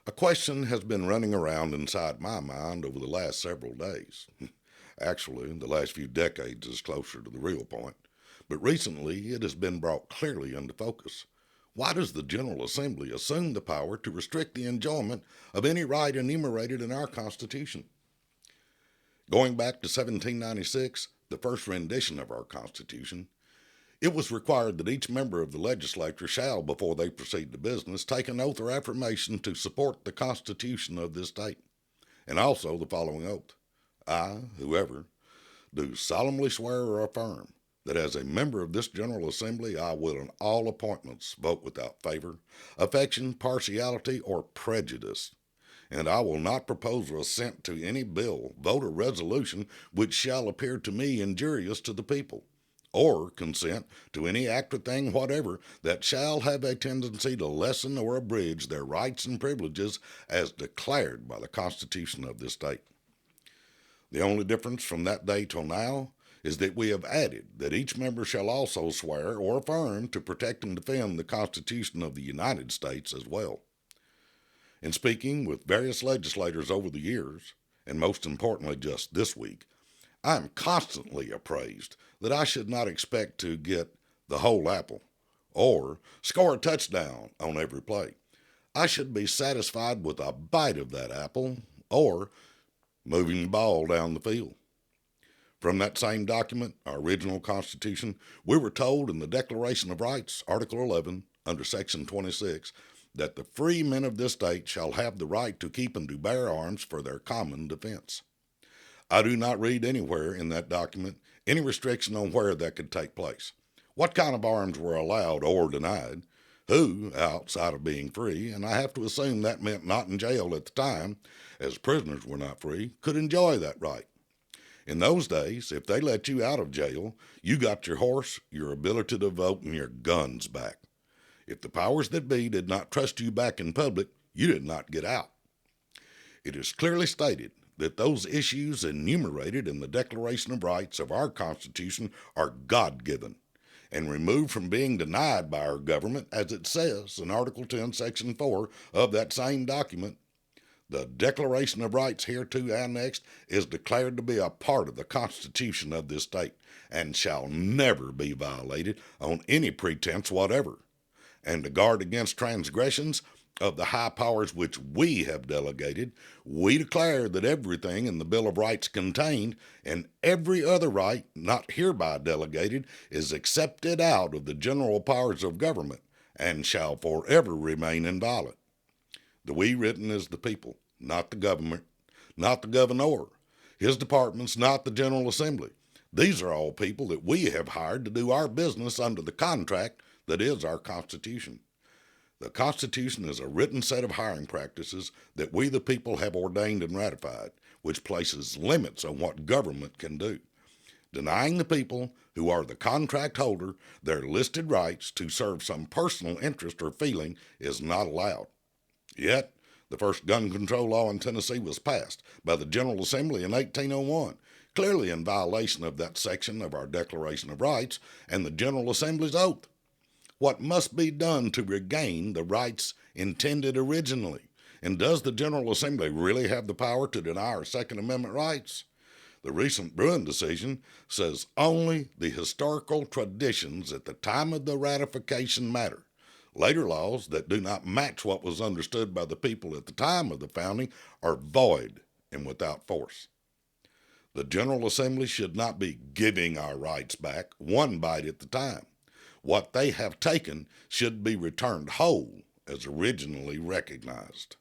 A question has been running around inside my mind over the last several days. Actually, the last few decades is closer to the real point, but recently it has been brought clearly into focus. Why does the General Assembly assume the power to restrict the enjoyment of any right enumerated in our Constitution? Going back to 1796, the first rendition of our Constitution, it was required that each member of the legislature shall, before they proceed to business, take an oath or affirmation to support the Constitution of this state, and also the following oath. I, whoever, do solemnly swear or affirm that as a member of this General Assembly I will in all appointments vote without favor, affection, partiality, or prejudice, and I will not propose or assent to any bill, vote, or resolution which shall appear to me injurious to the people, or consent to any act or thing whatever that shall have a tendency to lessen or abridge their rights and privileges as declared by the Constitution of this state. The only difference from that day till now is that we have added that each member shall also swear or affirm to protect and defend the Constitution of the United States as well. In speaking with various legislators over the years, and most importantly just this week, I am constantly appraised that I should not expect to get the whole apple or score a touchdown on every play. I should be satisfied with a bite of that apple or moving the ball down the field. From that same document, our original Constitution, we were told in the Declaration of Rights, Article 11, under Section 26, that the free men of this state shall have the right to keep and to bear arms for their common defense. I do not read anywhere in that document any restriction on where that could take place, what kind of arms were allowed or denied, who, outside of being free, and I have to assume that meant not in jail at the time, as prisoners were not free, could enjoy that right. In those days, if they let you out of jail, you got your horse, your ability to vote, and your guns back. If the powers that be did not trust you back in public, you did not get out. It is clearly stated that those issues enumerated in the Declaration of Rights of our Constitution are God-given and removed from being denied by our government, as it says in Article 10, Section 4 of that same document. The Declaration of Rights hereto annexed is declared to be a part of the Constitution of this state and shall never be violated on any pretense whatever. And to guard against transgressions of the high powers which we have delegated, we declare that everything in the Bill of Rights contained and every other right not hereby delegated is accepted out of the general powers of government and shall forever remain inviolate. The we written is the people, not the government, not the governor, his departments, not the General Assembly. These are all people that we have hired to do our business under the contract that is our Constitution. The Constitution is a written set of hiring practices that we the people have ordained and ratified, which places limits on what government can do. Denying the people, who are the contract holder, their listed rights to serve some personal interest or feeling is not allowed. Yet, the first gun control law in Tennessee was passed by the General Assembly in 1801, clearly in violation of that section of our Declaration of Rights and the General Assembly's oath. What must be done to regain the rights intended originally? And does the General Assembly really have the power to deny our Second Amendment rights? The recent Bruen decision says only the historical traditions at the time of the ratification matter. Later laws that do not match what was understood by the people at the time of the founding are void and without force. The General Assembly should not be giving our rights back one bite at a time. What they have taken should be returned whole as originally recognized.